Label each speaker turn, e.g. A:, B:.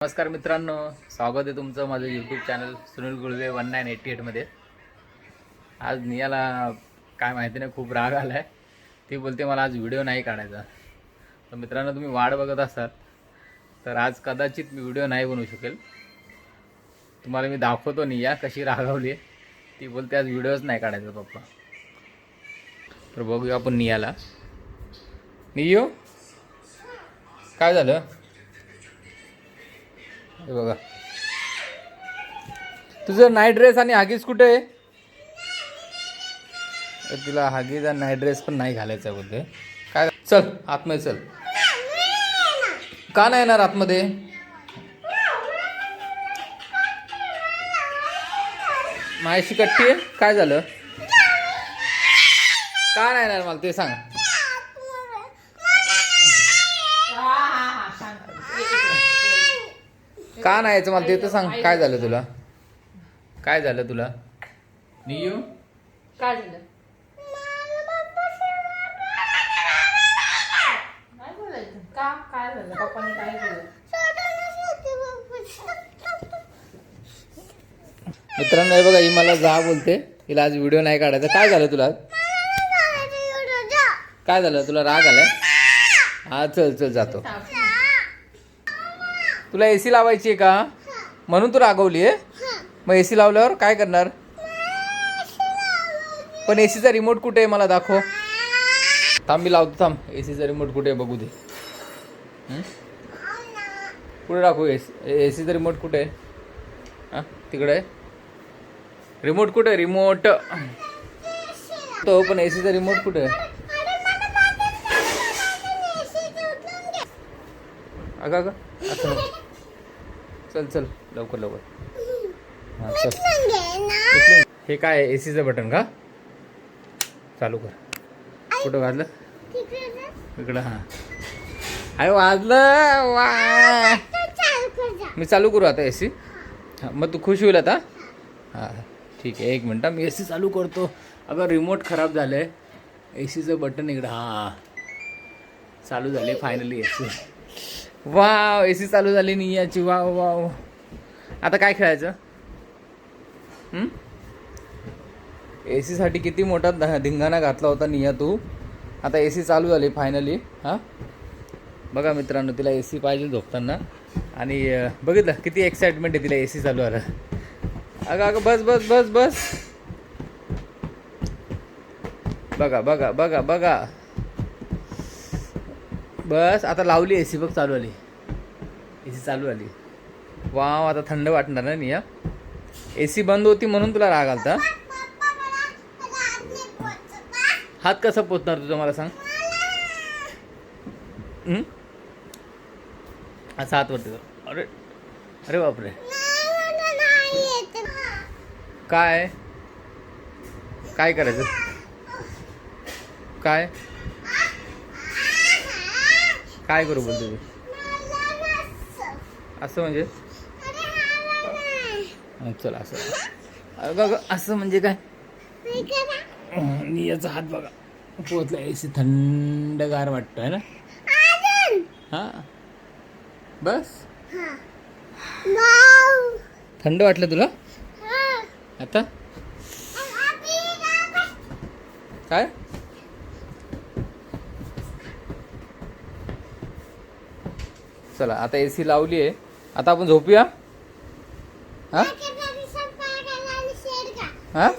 A: नमस्कार मित्रांनो, स्वागत आहे तुमचं माझं यूट्यूब चॅनल सुनील गुळवे 1988 मध्ये। आज नियाला काय माहिती नाही खूप राग आलाय। ती बोलते मला आज व्हिडिओ नाही काढायचा। तर मित्रांनो, तुम्ही वाट बघत असाल तर आज कदाचित मी व्हिडिओ नाही बनवू शकेल। तुम्हाला मी दाखवतो निया कशी रागावली। ती बोलते आज व्हिडिओच नाही काढायचा पप्पा। तर बघूया आपण नियाला। नियो काय झालं? हे बघा, तुझं नाईट ड्रेस आणि हागीज कुठे आहे? तिला हागीज आणि नाईट ड्रेस पण नाही घालायचा बोलते। काय चल आतमध्ये चल। का नाही येणार आतमध्ये? माझ्याशी कट्टी आहे? काय झालं? का नाही येणार मला ते सांग। का नाही यायचं मला ते तर सांग। काय झालं तुला? काय झालं तुला? नियू
B: काय झालं? काय बोलायचं? का काय झालं? पप्पाने काय केलं?
A: मित्रांनो, हे बघा, ही मला जा बोलते। हिला आज व्हिडिओ नाही काढायचा। काय झालं तुला? काय झालं तुला? राग आलाय? हा चल चल जातो। तुला एसी लावायची आहे का? म्हणून तू रागवली आहे? मग एसी लावल्यावर काय करणार? पण एसीचा रिमोट कुठे आहे मला दाखव। थांब मी लावतो, थांब। एसीचा रिमोट कुठे आहे बघू दे। कुठे दाखवू? एसीचा रिमोट कुठे आहे? हां तिकडे आहे रिमोट। कुठे आहे रिमोट? तो पण एसीचा रिमोट कुठे आहे? अगं अगं असं नको। चल चल लवकर लवकर। हां चल। हे काय आहे? एसीचं बटन का? चालू कर। कुठं वाजलं? इकडं। हां अरे वाजलं वा। मी चालू करू आता एसी। हां मग तू खुश होईल आता? हां ठीक आहे, एक मिनटं मी एसी चालू करतो। अगं रिमोट खराब झालं आहे। एसीचं बटन इकडं। हां चालू झाले फायनली एसी। वाव एसी चालू झाली नियाची। Wow wow. आता काय खेळायचं? एसी साठी किती मोठा धिंगाणा घातला होता निया तू। आता एसी चालू झाली फायनली। हां बघा मित्रांनो, तिला एसी पाहिजे झोपताना। आणि बघितलं किती एक्साइटमेंट आहे तिला एसी चालू आला। अगं अगं बस बस बस बस। बघा बघा बघा बघा बस। आता लावली एसी बघ, चालू आली एसी चालू आली। वाव आता थंड वाटणार ना निया? एसी बंद होती म्हणून तुला राग आलता? हात कसा पोचणार तुझा मला सांग? असा हात वरती कर। अरे अरे बापरे। काय काय करायचं? काय काय करू बोलते? असं म्हणजे? चल असं। अगं असं म्हणजे काय? नियाचा हात बघा पोचला। एसी थंडगार वाटतोय ना? हां बस। थंड वाटलं तुला आता? काय चला आता एसी लावली आहे। आता आपण झोपूया। हां हां